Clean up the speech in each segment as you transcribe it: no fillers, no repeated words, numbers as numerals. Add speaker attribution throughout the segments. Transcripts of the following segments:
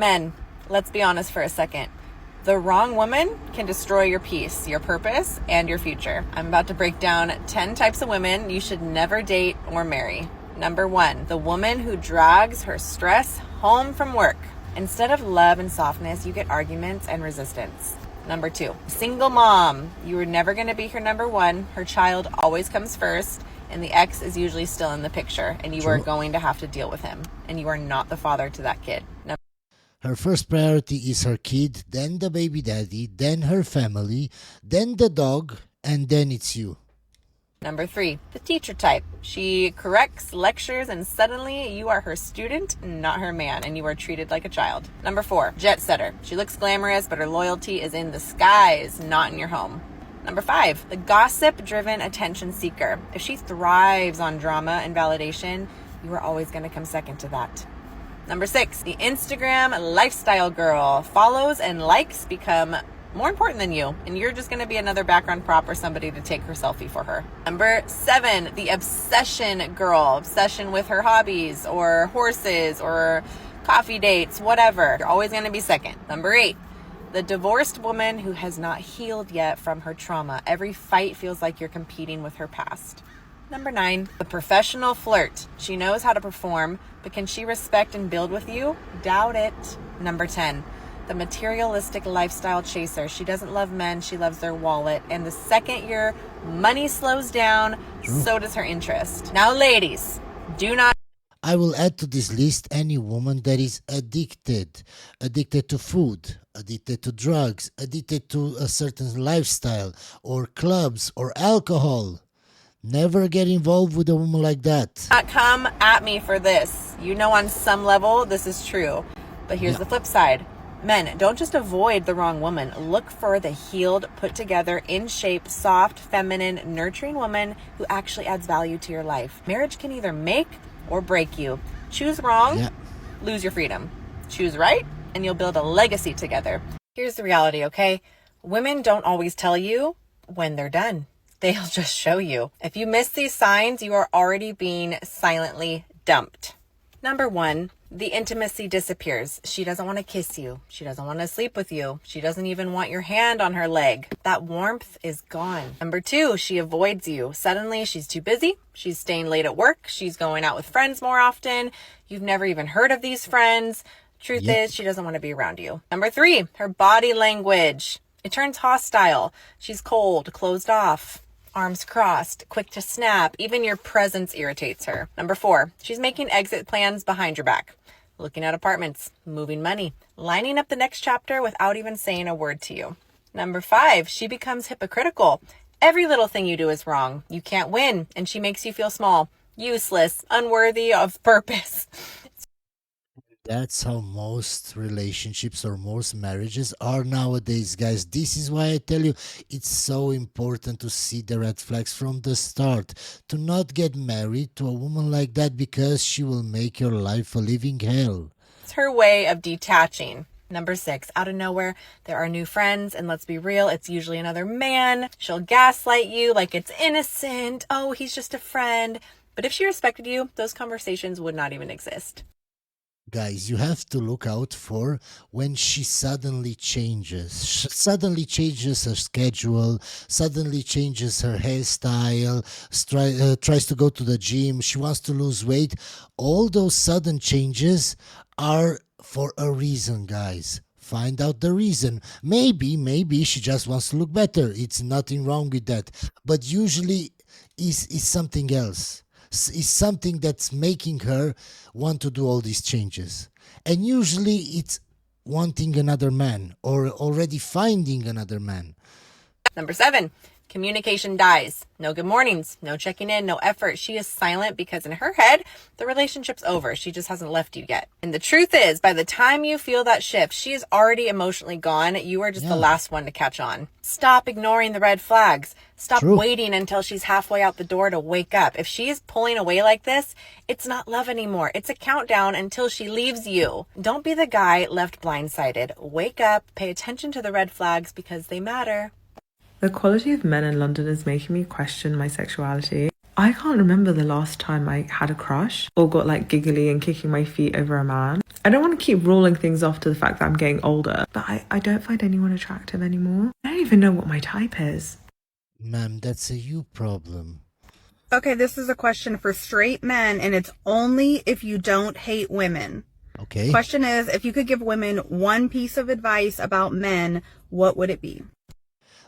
Speaker 1: Men, let's be honest for a second. The wrong woman can destroy your peace, your purpose, and your future. I'm about to break down 10 types of women you should never date or marry. Number 1, the woman who drags her stress home from work. Instead of love and softness, you get arguments and resistance. Number 2, single mom. You are never going to be her number 1. Her child always comes first, and the ex is usually still in the picture, and you are going to have to deal with him, and you are not the father to that kid.
Speaker 2: Her first priority is her kid, then the baby daddy, then her family, then the dog, and then it's you.
Speaker 1: Number 3, the teacher type. She corrects, lectures, and suddenly you are her student, not her man, and you are treated like a child. Number 4, jet setter. She looks glamorous, but her loyalty is in the skies, not in your home. Number 5, the gossip-driven attention seeker. If she thrives on drama and validation, you are always going to come second to that. Number 6, the Instagram lifestyle girl. Follows and likes become more important than you, and you're just going to be another background prop or somebody to take her selfie for her. Number 7, the obsession girl. Obsession with her hobbies or horses or coffee dates, whatever. You're always going to be second. Number 8, the divorced woman who has not healed yet from her trauma. Every fight feels like you're competing with her past. Number 9, the professional flirt. She knows how to perform, but can she respect and build with you? Doubt it. Number 10, the materialistic lifestyle chaser. She doesn't love men, she loves their wallet. And the second your money slows down, so does her interest. Now, ladies, do not...
Speaker 2: I will add to this list any woman that is addicted to food, addicted to drugs, addicted to a certain lifestyle, or clubs, or alcohol. Never get involved with a woman like that.
Speaker 1: Not come at me for this. You know, on some level, this is true. But here's the flip side. Men, don't just avoid the wrong woman. Look for the healed, put together, in shape, soft, feminine, nurturing woman who actually adds value to your life. Marriage can either make or break you. Choose wrong, lose your freedom. Choose right, and you'll build a legacy together. Here's the reality, okay? Women don't always tell you when they're done. They'll just show you. If you miss these signs, you are already being silently dumped. Number 1, the intimacy disappears. She doesn't want to kiss you. She doesn't want to sleep with you. She doesn't even want your hand on her leg. That warmth is gone. Number 2, she avoids you. Suddenly, she's too busy. She's staying late at work. She's going out with friends more often. You've never even heard of these friends. Truth is, she doesn't want to be around you. Number 3, her body language. It turns hostile. She's cold, closed off, arms crossed, quick to snap. Even your presence irritates her. Number 4, she's making exit plans behind your back. Looking at apartments, moving money, lining up the next chapter without even saying a word to you. Number 5, she becomes hypocritical. Every little thing you do is wrong. You can't win, and she makes you feel small, useless, unworthy of purpose.
Speaker 2: That's how most relationships or most marriages are nowadays, guys. This is why I tell you it's so important to see the red flags from the start. To not get married to a woman like that because she will make your life a living hell.
Speaker 1: It's her way of detaching. Number 6, out of nowhere, there are new friends, and let's be real, it's usually another man. She'll gaslight you like it's innocent. Oh, he's just a friend. But if she respected you, those conversations would not even exist.
Speaker 2: Guys, you have to look out for when she suddenly changes. Suddenly changes her schedule, suddenly changes her hairstyle, tries to go to the gym, she wants to lose weight. All those sudden changes are for a reason, guys. Find out the reason. Maybe she just wants to look better. It's nothing wrong with that. But usually is something else. Is something that's making her want to do all these changes. And usually it's wanting another man or already finding another man.
Speaker 1: Number 7, communication dies. No good mornings, no checking in, no effort. She is silent because in her head, the relationship's over. She just hasn't left you yet. And the truth is, by the time you feel that shift, she is already emotionally gone. You are just the last one to catch on. Stop ignoring the red flags. Stop waiting until she's halfway out the door to wake up. If she is pulling away like this, it's not love anymore. It's a countdown until she leaves you. Don't be the guy left blindsided. Wake up, pay attention to the red flags because they matter.
Speaker 3: The quality of men in London is making me question my sexuality. I can't remember the last time I had a crush or got like giggly and kicking my feet over a man. I don't want to keep ruling things off to the fact that I'm getting older, but I don't find anyone attractive anymore. I don't even know what my type is.
Speaker 2: Ma'am, that's a you problem.
Speaker 4: Okay, this is a question for straight men, and it's only if you don't hate women.
Speaker 2: Okay.
Speaker 4: Question is, if you could give women one piece of advice about men, what would it be?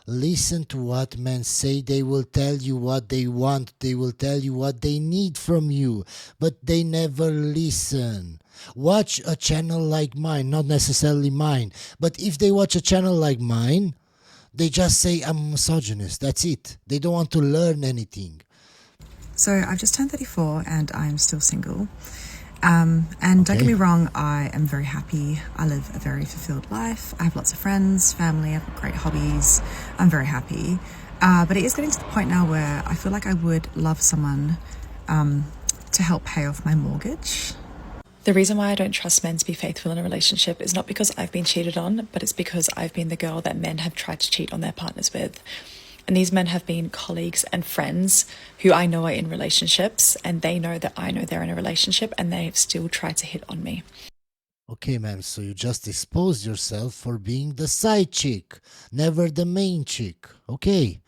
Speaker 2: Listen to what men say. They will tell you what they want. They will tell you what they need from you, but they never listen. Watch a channel like mine, not necessarily mine, but if they watch a channel like mine, they just say I'm a misogynist. That's it. They don't want to learn anything.
Speaker 5: So I've just turned 34 and I'm still single. And don't get me wrong, I am very happy. I live a very fulfilled life. I have lots of friends, family, I've got great hobbies. I'm very happy. But it is getting to the point now where I feel like I would love someone to help pay off my mortgage.
Speaker 6: The reason why I don't trust men to be faithful in a relationship is not because I've been cheated on, but it's because I've been the girl that men have tried to cheat on their partners with. And these men have been colleagues and friends who I know are in relationships, and they know that I know they're in a relationship, and they have still tried to hit on me.
Speaker 2: Okay, ma'am, so you just exposed yourself for being the side chick, never the main chick. Okay.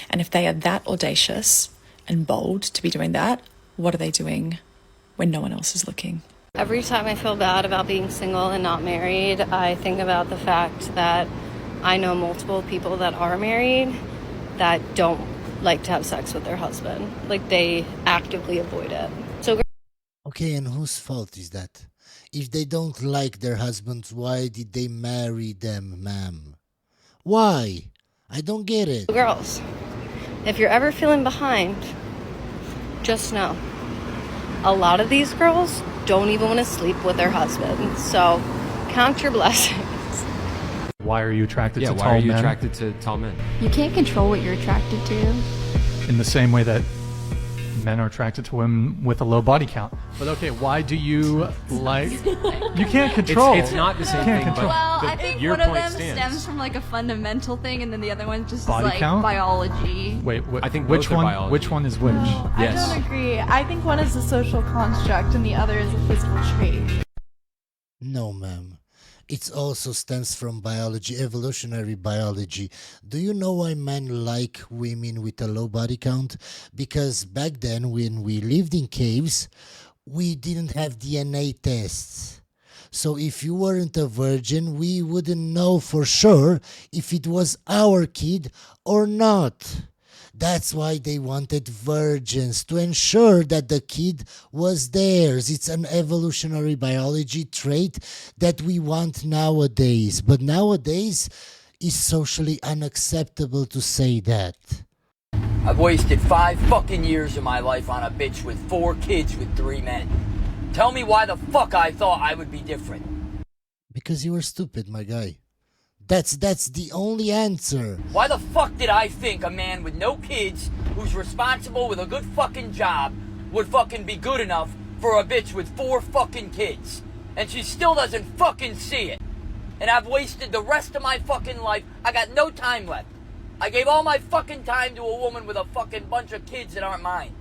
Speaker 6: And if they are that audacious and bold to be doing that, what are they doing when no one else is looking?
Speaker 7: Every time I feel bad about being single and not married, I think about the fact that I know multiple people that are married that don't like to have sex with their husband. Like, they actively avoid it. So,
Speaker 2: Okay, and whose fault is that? If they don't like their husbands, why did they marry them, ma'am? Why? I don't get it.
Speaker 7: girls, if you're ever feeling behind, just know a lot of these girls don't even want to sleep with their husbands. So count your blessings.
Speaker 8: Why are you attracted to tall men?
Speaker 9: Why are you attracted to tall men?
Speaker 10: You can't control what you're attracted to.
Speaker 8: In the same way that men are attracted to women with a low body count. But okay, why do you like... You can't control.
Speaker 9: It's not the same thing,
Speaker 8: control.
Speaker 10: Well,
Speaker 9: but
Speaker 10: I think
Speaker 9: your
Speaker 10: one of
Speaker 9: point
Speaker 10: them
Speaker 9: stands.
Speaker 10: stems from like a fundamental thing, and then the other one just
Speaker 8: Body
Speaker 10: is like
Speaker 8: count?
Speaker 10: biology.
Speaker 8: Wait,
Speaker 9: I think
Speaker 8: which
Speaker 9: both are
Speaker 8: one?
Speaker 9: biology.
Speaker 8: Which one is which?
Speaker 10: No,
Speaker 9: Yes.
Speaker 11: I don't agree. I think one is a social construct and the other is a physical trait.
Speaker 2: No, ma'am. It also stems from biology, evolutionary biology. Do you know why men like women with a low body count? Because back then, when we lived in caves, we didn't have DNA tests. So if you weren't a virgin, we wouldn't know for sure if it was our kid or not. That's why they wanted virgins, to ensure that the kid was theirs. It's an evolutionary biology trait that we want nowadays. But nowadays, it's socially unacceptable to say that.
Speaker 12: I've wasted 5 fucking years of my life on a bitch with 4 kids with 3 men. Tell me why the fuck I thought I would be different.
Speaker 2: Because you were stupid, my guy. That's the only answer.
Speaker 12: Why the fuck did I think a man with no kids, who's responsible with a good fucking job, would fucking be good enough for a bitch with 4 fucking kids? And she still doesn't fucking see it. And I've wasted the rest of my fucking life. I got no time left. I gave all my fucking time to a woman with a fucking bunch of kids that aren't mine.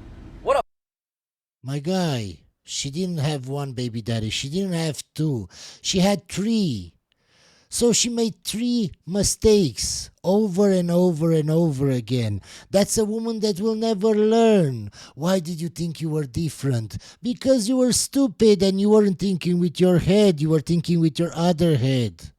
Speaker 12: What a...
Speaker 2: My guy, she didn't have 1 baby daddy. She didn't have 2. She had 3. So she made 3 mistakes over and over and over again. That's a woman that will never learn. Why did you think you were different? Because you were stupid and you weren't thinking with your head. You were thinking with your other head.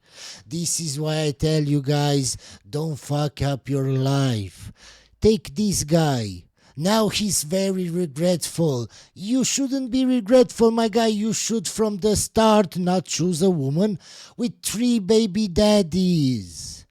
Speaker 2: This is why I tell you guys, don't fuck up your life. Take this guy. Now he's very regretful. You shouldn't be regretful, my guy. You should from the start not choose a woman with 3 baby daddies.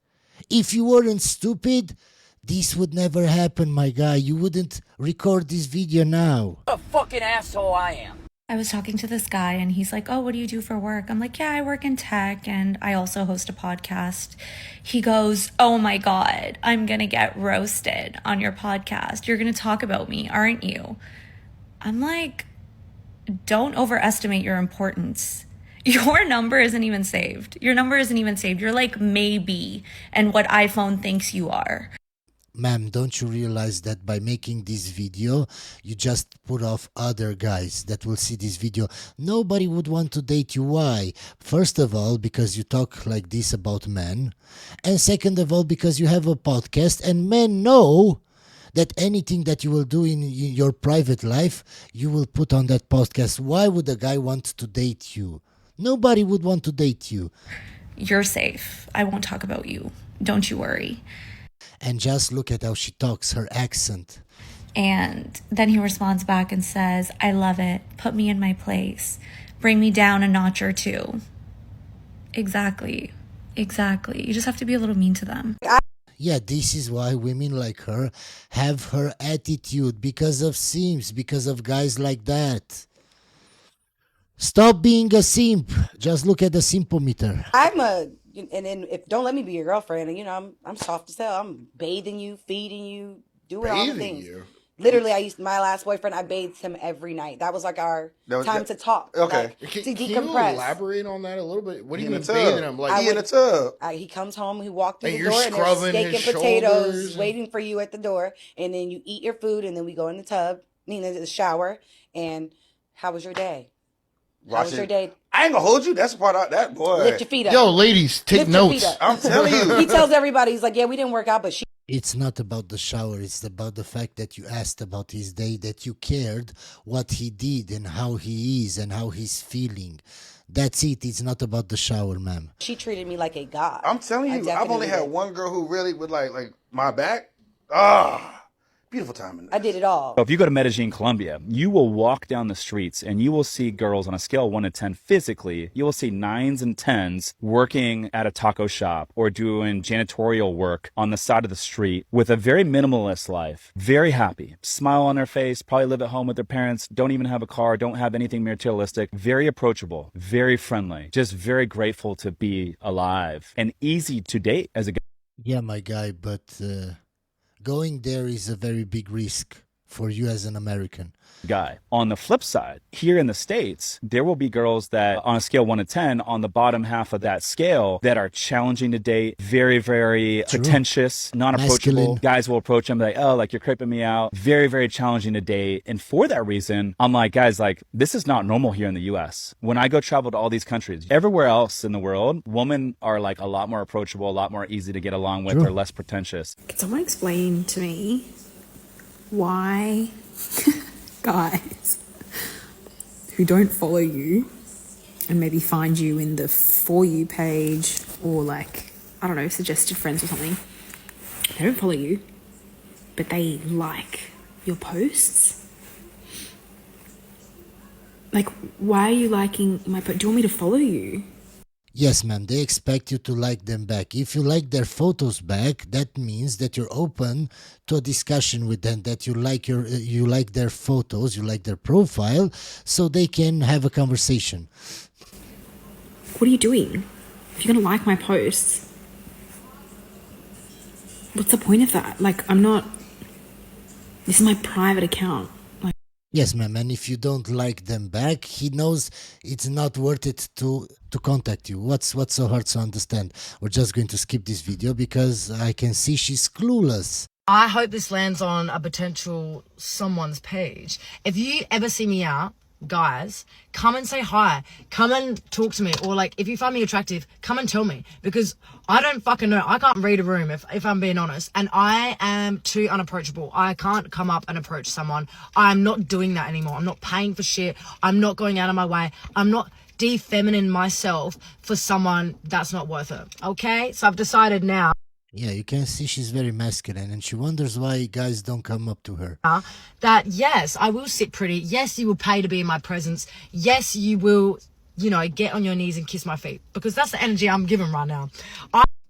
Speaker 2: If you weren't stupid, this would never happen, my guy. You wouldn't record this video now.
Speaker 12: What a fucking asshole I am.
Speaker 13: I was talking to this guy and he's like, oh, what do you do for work? I'm like, yeah, I work in tech and I also host a podcast. He goes, oh my God, I'm going to get roasted on your podcast. You're going to talk about me, aren't you? I'm like, don't overestimate your importance. Your number isn't even saved. Your number isn't even saved. You're like maybe, and what iPhone thinks you are.
Speaker 2: Ma'am, don't you realize that by making this video, you just put off other guys that will see this video? Nobody would want to date you. Why? First of all, because you talk like this about men. And second of all, because you have a podcast and men know that anything that you will do in your private life, you will put on that podcast. Why would a guy want to date you? Nobody would want to date you.
Speaker 13: You're safe. I won't talk about you. Don't you worry.
Speaker 2: And just look at how she talks, her accent.
Speaker 13: And then he responds back and says, I love it. Put me in my place. Bring me down a notch or two. Exactly. You just have to be a little mean to them.
Speaker 2: Yeah, this is why women like her have her attitude, because of simps, because of guys like that. Stop being a simp. Just look at the simpometer.
Speaker 14: And then if don't let me be your girlfriend, and I'm soft as hell. I'm bathing you, feeding you, doing all the things. Literally, my last boyfriend, I bathed him every night. That was like our time to talk.
Speaker 15: Okay.
Speaker 14: Like,
Speaker 15: Can
Speaker 14: to
Speaker 15: you
Speaker 14: decompress.
Speaker 15: elaborate on that a little bit? What do you mean
Speaker 14: in the
Speaker 15: bathing
Speaker 14: tub.
Speaker 15: him? Like he in a tub.
Speaker 14: He comes home, he walked through
Speaker 15: And
Speaker 14: the
Speaker 15: you're
Speaker 14: door, and there's
Speaker 15: scrubbing
Speaker 14: steak and
Speaker 15: his
Speaker 14: potatoes
Speaker 15: shoulders.
Speaker 14: waiting for you at the door. And then you eat your food, and then we go in the tub, the shower. And how was your day? How was your day?
Speaker 15: I ain't gonna hold you. That's a part of that, boy.
Speaker 14: Lift your feet up.
Speaker 2: Yo, ladies, take
Speaker 14: Lift your
Speaker 2: notes.
Speaker 14: feet up.
Speaker 15: I'm telling you.
Speaker 14: He tells everybody, he's like, yeah, we didn't work out, but she.
Speaker 2: It's not about the shower. It's about the fact that you asked about his day, that you cared what he did and how he is and how he's feeling. That's it. It's not about the shower, ma'am.
Speaker 14: She treated me like a god.
Speaker 15: I'm telling you, I've
Speaker 14: definitely
Speaker 15: only had
Speaker 14: did.
Speaker 15: one girl who really would like my back. Beautiful timing.
Speaker 14: I did it all.
Speaker 16: If you go to Medellin, Colombia, you will walk down the streets and you will see girls on a scale of 1 to 10 physically. You will see 9s and 10s working at a taco shop or doing janitorial work on the side of the street with a very minimalist life. Very happy. Smile on their face, probably live at home with their parents, don't even have a car, don't have anything materialistic. Very approachable, very friendly, just very grateful to be alive and easy to date as a guy.
Speaker 2: Yeah, my guy, but going there is a very big risk for you as an American.
Speaker 16: Guy. On the flip side, here in the States, there will be girls that on a scale 1 to 10, on the bottom half of that scale, that are challenging to date, very, very pretentious, non-approachable.
Speaker 2: Masculine.
Speaker 16: Guys will approach them like, oh, like you're creeping me out. Very, very challenging to date. And for that reason, I'm like, guys, like this is not normal here in the US. When I go travel to all these countries, everywhere else in the world, women are like a lot more approachable, a lot more easy to get along with. They're less pretentious.
Speaker 17: Can someone explain to me why guys who don't follow you and maybe find you in the For You page or like, I don't know, suggested friends or something, they don't follow you, but they like your posts? Like, why are you liking my post? Do you want me to follow you?
Speaker 2: Yes, ma'am, they expect you to like them back. If you like their photos back, that means that you're open to a discussion with them, that you like their photos, you like their profile, so they can have a conversation.
Speaker 17: What are you doing? If you're gonna like my posts, what's the point of that? Like, this is my private account.
Speaker 2: Yes, ma'am, and if you don't like them back, he knows it's not worth it to contact you. What's so hard to understand? We're just going to skip this video because I can see she's clueless.
Speaker 18: I hope this lands on a potential someone's page. If you ever see me out, guys, come and say hi. Come and talk to me. Or like, if you find me attractive, come and tell me. Because I don't fucking know. I can't read a room if I'm being honest. And I am too unapproachable. I can't come up and approach someone. I'm not doing that anymore. I'm not paying for shit. I'm not going out of my way. I'm not defeminin myself for someone that's not worth it. Okay? So I've decided now.
Speaker 2: Yeah, you can see she's very masculine and she wonders why guys don't come up to her.
Speaker 18: That yes, I will sit pretty. Yes, you will pay to be in my presence. Yes, you will, get on your knees and kiss my feet. Because that's the energy I'm giving right now.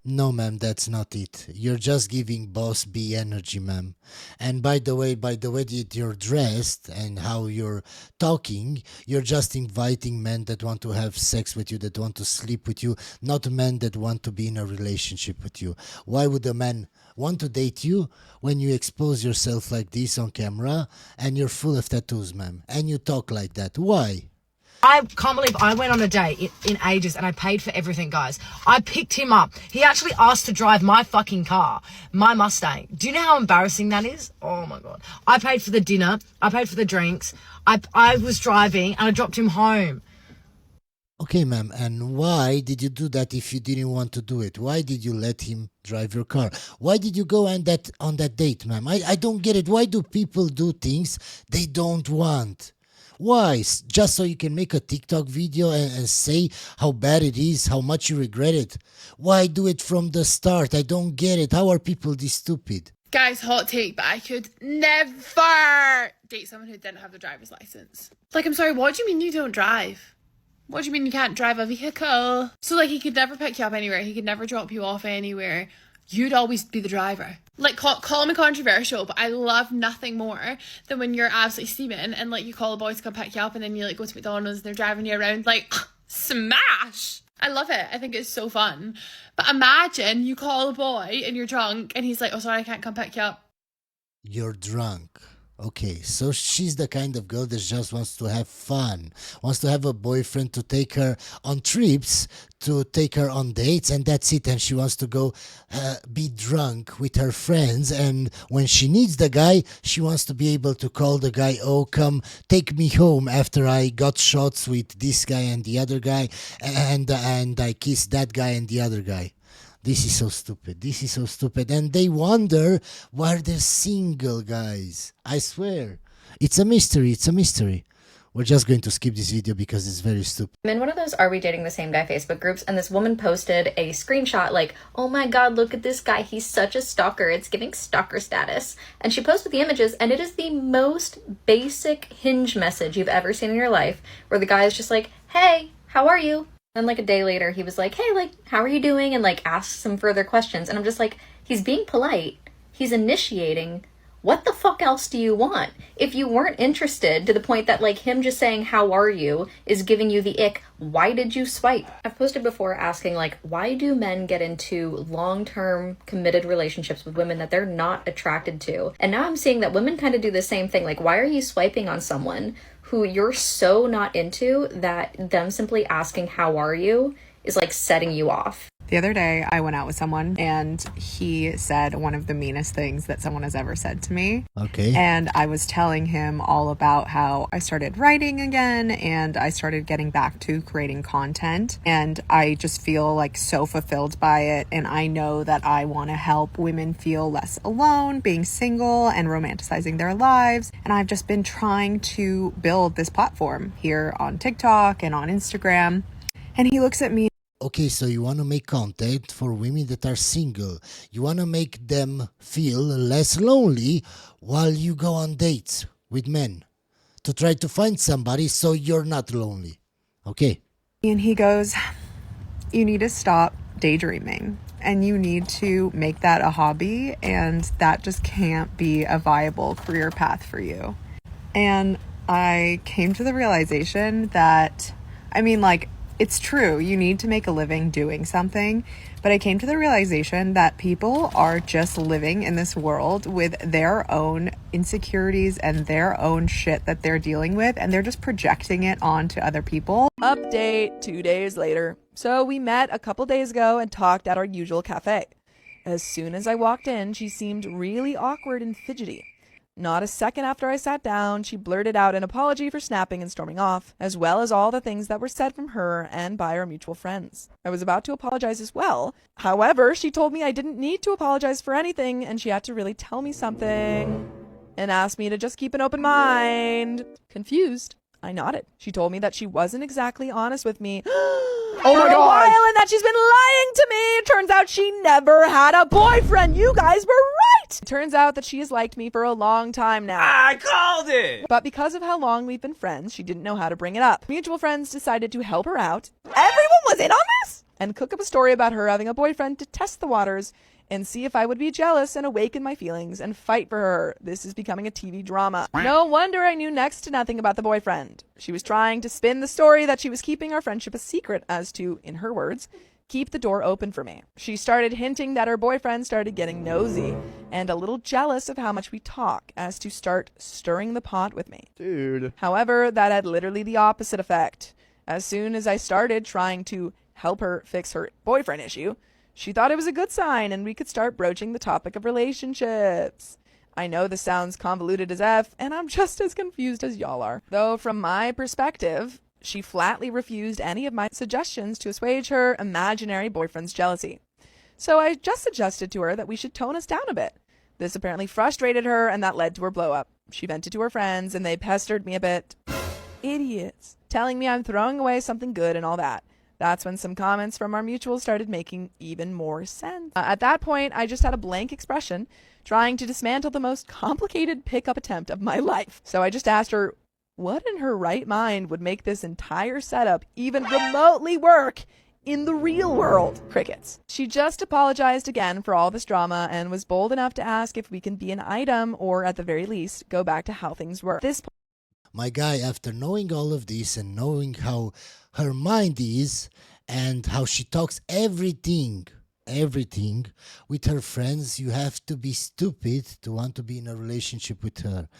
Speaker 2: No, ma'am, that's not it. You're just giving boss B energy, ma'am. And by the way that you're dressed and how you're talking, you're just inviting men that want to have sex with you, that want to sleep with you, not men that want to be in a relationship with you. Why would a man want to date you when you expose yourself like this on camera and you're full of tattoos, ma'am, and you talk like that? Why?
Speaker 18: I can't believe I went on a date in ages and I paid for everything, guys. I picked him up. He actually asked to drive my fucking car, my Mustang. Do you know how embarrassing that is? Oh my God. I paid for the dinner. I paid for the drinks. I was driving and I dropped him home.
Speaker 2: Okay, ma'am, and why did you do that if you didn't want to do it? Why did you let him drive your car? Why did you go on that date, ma'am? I don't get it. Why do people do things they don't want? Why? Just so you can make a TikTok video and say how bad it is, how much you regret it? Why do it from the start? I don't get it. How are people this stupid?
Speaker 11: Guys, hot take, but I could never date someone who didn't have the driver's license. Like, I'm sorry, what do you mean you don't drive? What do you mean you can't drive a vehicle? So, like, he could never pick you up anywhere. He could never drop you off anywhere. You'd always be the driver. Like, call me controversial, but I love nothing more than when you're absolutely steaming and, like, you call a boy to come pick you up and then you, like, go to McDonald's and they're driving you around, like, smash! I love it. I think it's so fun. But imagine you call a boy and you're drunk and he's like, oh, sorry, I can't come pick you up.
Speaker 2: You're drunk. Okay, so she's the kind of girl that just wants to have fun, wants to have a boyfriend to take her on trips, to take her on dates, and that's it. And she wants to go be drunk with her friends. And when she needs the guy, she wants to be able to call the guy, oh, come take me home after I got shots with this guy and the other guy, and I kissed that guy and the other guy. This is so stupid. This is so stupid. And they wonder why they're single, guys. I swear. It's a mystery. It's a mystery. We're just going to skip this video because it's very stupid.
Speaker 19: I'm in one of those Are We Dating the Same Guy Facebook groups, and this woman posted a screenshot like, oh my God, look at this guy. He's such a stalker. It's giving stalker status. And she posted the images, and it is the most basic Hinge message you've ever seen in your life, where the guy is just like, hey, how are you? And like a day later, he was like, hey, like, how are you doing? And like asked some further questions. And I'm just like, he's being polite. He's initiating. What the fuck else do you want? If you weren't interested to the point that like him just saying, how are you, is giving you the ick, why did you swipe? I've posted before asking like, why do men get into long-term committed relationships with women that they're not attracted to? And now I'm seeing that women kind of do the same thing. Like, why are you swiping on someone who you're so not into that them simply asking, how are you, is like setting you off?
Speaker 20: The other day, I went out with someone and he said one of the meanest things that someone has ever said to me.
Speaker 2: Okay.
Speaker 20: And I was telling him all about how I started writing again and I started getting back to creating content. And I just feel like so fulfilled by it. And I know that I want to help women feel less alone, being single and romanticizing their lives. And I've just been trying to build this platform here on TikTok and on Instagram. And he looks at me.
Speaker 2: Okay, so you want to make content for women that are single. You want to make them feel less lonely while you go on dates with men to try to find somebody so you're not lonely. Okay.
Speaker 20: And he goes, you need to stop daydreaming and you need to make that a hobby, and that just can't be a viable career path for you. And I came to the realization that, I mean, like, it's true, you need to make a living doing something, but I came to the realization that people are just living in this world with their own insecurities and their own shit that they're dealing with, and they're just projecting it onto other people.
Speaker 21: Update 2 days later. So we met a couple days ago and talked at our usual cafe. As soon as I walked in, she seemed really awkward and fidgety. Not a second after I sat down, she blurted out an apology for snapping and storming off, as well as all the things that were said from her and by our mutual friends. I was about to apologize as well. However, she told me I didn't need to apologize for anything, and she had to really tell me something, and asked me to just keep an open mind. Confused, I nodded. She told me that she wasn't exactly honest with me
Speaker 20: Oh my
Speaker 21: for a
Speaker 20: God.
Speaker 21: while, and that she's been lying to me. Turns out she never had a boyfriend. You guys were right. Turns out that she has liked me for a long time now.
Speaker 9: I called it!
Speaker 21: But because of how long we've been friends, she didn't know how to bring it up. Mutual friends decided to help her out. Everyone was in on this! And cook up a story about her having a boyfriend to test the waters and see if I would be jealous and awaken my feelings and fight for her. This is becoming a TV drama. No wonder I knew next to nothing about the boyfriend. She was trying to spin the story that she was keeping our friendship a secret as to, in her words, keep the door open for me. She started hinting that her boyfriend started getting nosy and a little jealous of how much we talk, as to start stirring the pot with me.
Speaker 16: Dude.
Speaker 21: However, that had literally the opposite effect. As soon as I started trying to help her fix her boyfriend issue, she thought it was a good sign and we could start broaching the topic of relationships. I know this sounds convoluted as F, and I'm just as confused as y'all are. Though from my perspective, she flatly refused any of my suggestions to assuage her imaginary boyfriend's jealousy. So I just suggested to her that we should tone us down a bit. This apparently frustrated her, and that led to her blow up. She vented to her friends, and they pestered me a bit. Idiots. Telling me I'm throwing away something good and all that. That's when some comments from our mutual started making even more sense. At that point, I just had a blank expression, trying to dismantle the most complicated pickup attempt of my life. So I just asked her, what in her right mind would make this entire setup even remotely work in the real world? Crickets. She just apologized again for all this drama and was bold enough to ask if we can be an item, or at the very least, go back to how things were.
Speaker 2: My guy, after knowing all of this and knowing how her mind is and how she talks everything with her friends, you have to be stupid to want to be in a relationship with her.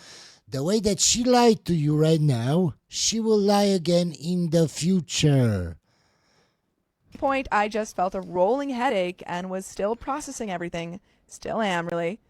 Speaker 2: The way that she lied to you right now, she will lie again in the future.
Speaker 21: Point, I just felt a rolling headache and was still processing everything. Still am, really.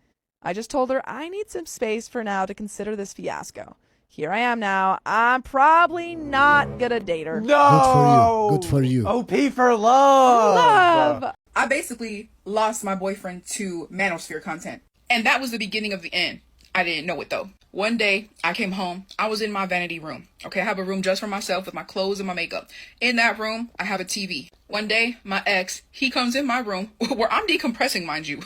Speaker 21: I just told her I need some space for now to consider this fiasco. Here I am now. I'm probably not gonna date her.
Speaker 2: No! Good for you.
Speaker 16: OP for love!
Speaker 1: I basically lost my boyfriend to Manosphere content. And that was the beginning of the end. I didn't know it though. One day, I came home. I was in my vanity room. Okay, I have a room just for myself with my clothes and my makeup. In that room, I have a TV. One day, my ex, he comes in my room where I'm decompressing, mind you.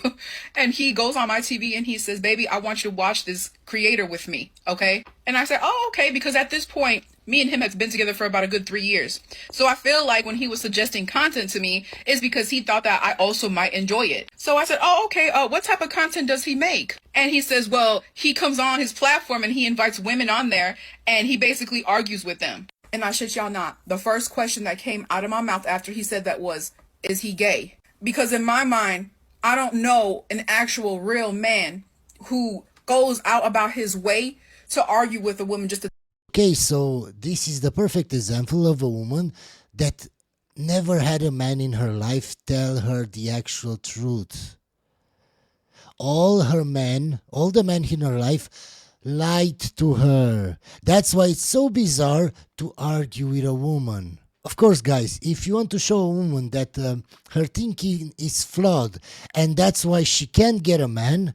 Speaker 1: And he goes on my TV and he says, baby, I want you to watch this creator with me. Okay? And I said, oh, okay. Because at this point, me and him have been together for about a good 3 years. So I feel like when he was suggesting content to me, it's because he thought that I also might enjoy it. So I said, oh, okay. What type of content does he make? And he says, well, he comes on his platform and he invites women on there and he basically argues with them. And I shit y'all not, the first question that came out of my mouth after he said that was, is he gay? Because in my mind, I don't know an actual real man who goes out about his way to argue with a woman just to...
Speaker 2: Okay, so this is the perfect example of a woman that never had a man in her life tell her the actual truth. All the men in her life lied to her. That's why it's so bizarre to argue with a woman. Of course, guys, if you want to show a woman that her thinking is flawed and that's why she can't get a man,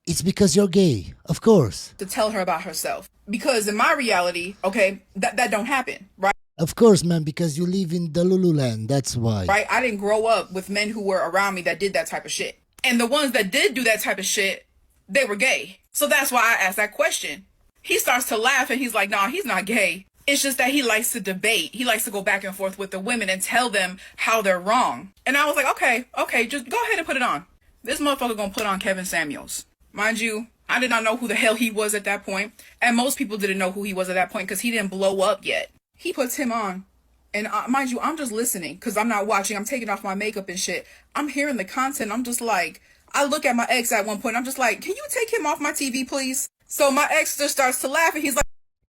Speaker 2: it's because you're gay, of course.
Speaker 1: To tell her about herself. Because in my reality, okay, that don't happen, right?
Speaker 2: Of course, man, because you live in the Lululand, that's why.
Speaker 1: Right? I didn't grow up with men who were around me that did that type of shit. And the ones that did do that type of shit, they were gay. So that's why I asked that question. He starts to laugh and he's like, nah, he's not gay. It's just that he likes to debate. He likes to go back and forth with the women and tell them how they're wrong. And I was like, okay, just go ahead and put it on. This motherfucker gonna put on Kevin Samuels. Mind you, I did not know who the hell he was at that point. And most people didn't know who he was at that point because he didn't blow up yet. He puts him on. And mind you, I'm just listening because I'm not watching. I'm taking off my makeup and shit. I'm hearing the content. I'm just like, I look at my ex at one point. I'm just like, can you take him off my TV, please? So my ex just starts to laugh and he's like,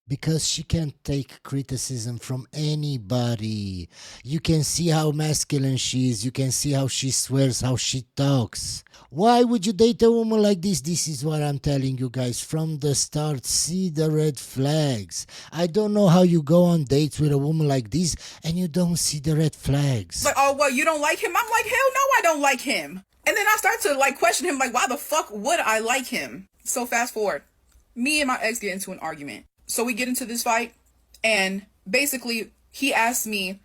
Speaker 2: because she can't take criticism from anybody. You can see how masculine she is. You can see how she swears, how she talks. Why would you date a woman like this? This is what I'm telling you guys from the start. See the red flags. I don't know how you go on dates with a woman like this and you don't see the red flags.
Speaker 1: like, oh, well, you don't like him? I'm like, hell no, I don't like him. And then I start to like question him, like, why the fuck would I like him? So fast forward, me and my ex get into an argument. So we get into this fight, and basically he asked me,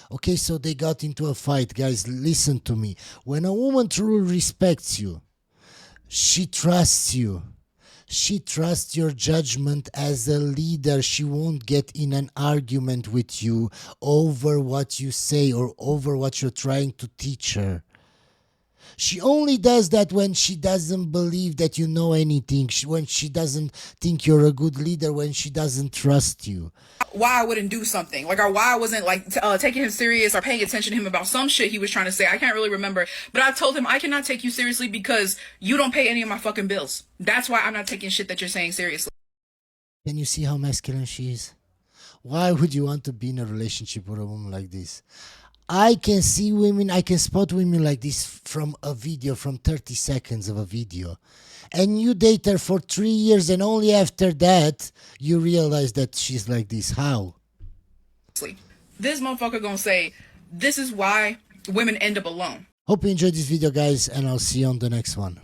Speaker 2: Okay, so they got into a fight. Guys, listen to me. When a woman truly respects you, she trusts you. She trusts your judgment as a leader. She won't get in an argument with you over what you say or over what you're trying to teach her. She only does that when she doesn't believe that you know anything, when she doesn't think you're a good leader, when she doesn't trust you.
Speaker 1: Why I wouldn't do something, like, or why I wasn't like taking him serious or paying attention to him about some shit he was trying to say. I can't really remember, but I told him I cannot take you seriously because you don't pay any of my fucking bills. That's why I'm not taking shit that you're saying seriously.
Speaker 2: Can you see how masculine she is? Why would you want to be in a relationship with a woman like this? I can see women, I can spot women like this from a video, from 30 seconds of a video. And you date her for 3 years and only after that you realize that she's like this. How?
Speaker 1: This motherfucker gonna say, this is why women end up alone.
Speaker 2: Hope you enjoyed this video, guys, and I'll see you on the next one.